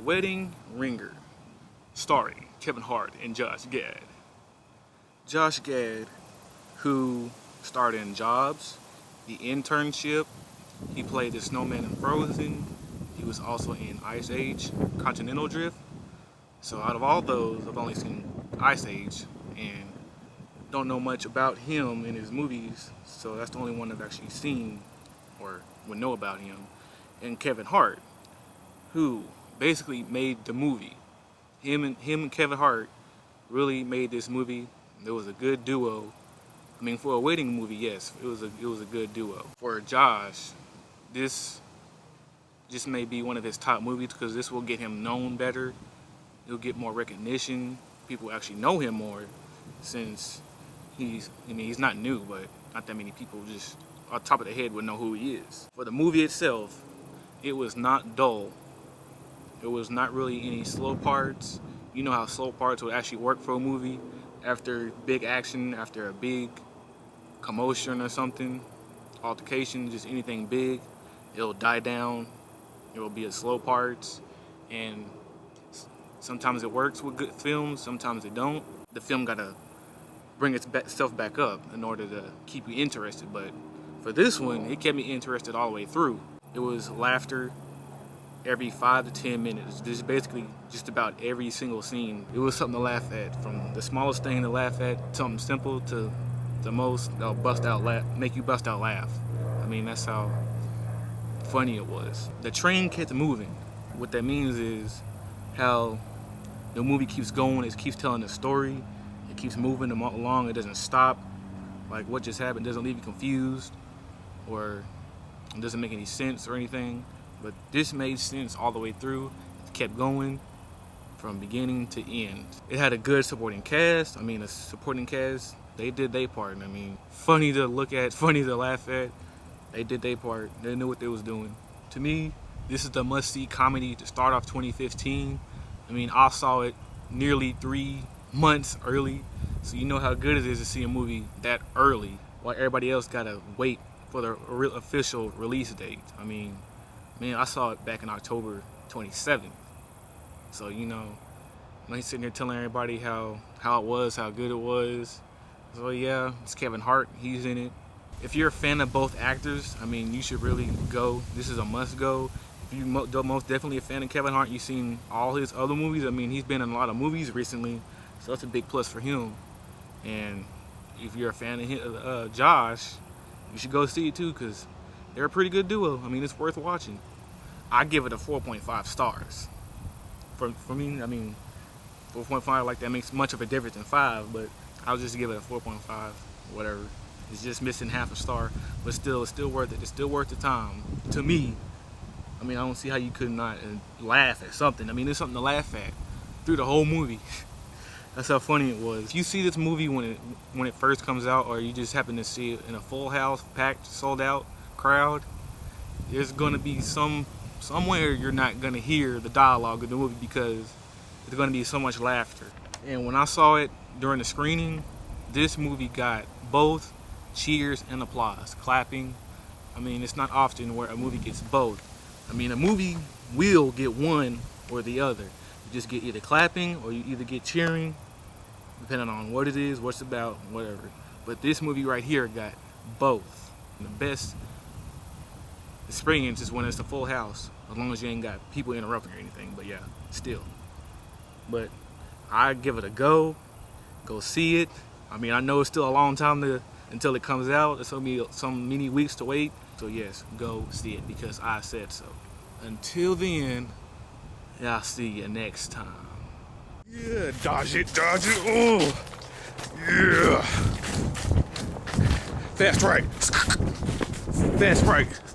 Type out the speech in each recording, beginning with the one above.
Wedding Ringer, starring Kevin Hart and Josh Gad. Josh Gad, who starred in Jobs, The Internship, he played the snowman in Frozen, he was also in Ice Age, Continental Drift. So out of all those, I've only seen Ice Age and don't know much about him in his movies, so that's the only one I've actually seen or would know about him. And Kevin Hart, who basically made the movie. Him and Kevin Hart really made this movie. It was a good duo. I mean, for a wedding movie, yes, it was a good duo. For Josh, this just may be one of his top movies because this will get him known better. He'll get more recognition. People actually know him more since he's not new, but not that many people just on top of the head would know who he is. For the movie itself, it was not dull. It was not really any slow parts. You know how slow parts would actually work for a movie. After big action, after a big commotion or something, altercation, just anything big, it'll die down. It will be a slow parts, and sometimes it works with good films, sometimes it don't. The film gotta bring itself back up in order to keep you interested, but for this one, it kept me interested all the way through. It was laughter every 5 to 10 minutes. This is basically just about every single scene. It was something to laugh at, from the smallest thing to laugh at, something simple to the most that'll make you bust out laugh. I mean, that's how funny it was. The train kept moving. What that means is how the movie keeps going, it keeps telling the story, it keeps moving along, it doesn't stop. Like what just happened doesn't leave you confused or it doesn't make any sense or anything. But this made sense all the way through. It kept going from beginning to end. It had a good supporting cast. I mean, the supporting cast, they did their part. I mean, funny to look at, funny to laugh at. They did their part. They knew what they was doing. To me, this is the must-see comedy to start off 2015. I mean, I saw it nearly 3 months early, so you know how good it is to see a movie that early, while everybody else gotta wait for the official release date. I mean, man, I saw it back in October 27th. So, you know, I'm sitting here telling everybody how it was, how good it was. So yeah, it's Kevin Hart, he's in it. If you're a fan of both actors, I mean, you should really go. This is a must go. If you're most definitely a fan of Kevin Hart, you've seen all his other movies. I mean, he's been in a lot of movies recently, so that's a big plus for him. And if you're a fan of Josh, you should go see it too, because they're a pretty good duo. I mean, it's worth watching. I give it a 4.5 stars. For me, I mean, 4.5, like that makes much of a difference than 5, but I'll just give it a 4.5, whatever. It's just missing half a star, but still, it's still worth it. It's still worth the time, to me. I mean, I don't see how you could not laugh at something. I mean, there's something to laugh at through the whole movie. That's how funny it was. If you see this movie when it first comes out, or you just happen to see it in a full house, packed, sold out crowd, there's gonna be somewhere you're not gonna hear the dialogue of the movie because there's gonna be so much laughter. And when I saw it during the screening, this movie got both cheers and applause, clapping. I mean, it's not often where a movie gets both. I mean, a movie will get one or the other. You just get either clapping or you either get cheering, depending on what it is, what's about, whatever. But this movie right here got both. And the best experience is when it's a full house, as long as you ain't got people interrupting or anything. But yeah, still. But I give it a go. Go see it. I mean, I know it's still a long time until it comes out. There's gonna be some many weeks to wait. So yes, go see it because I said so. Until then, I'll see you next time. Yeah, dodge it, oh, yeah. Fast right,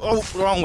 oh, wrong way.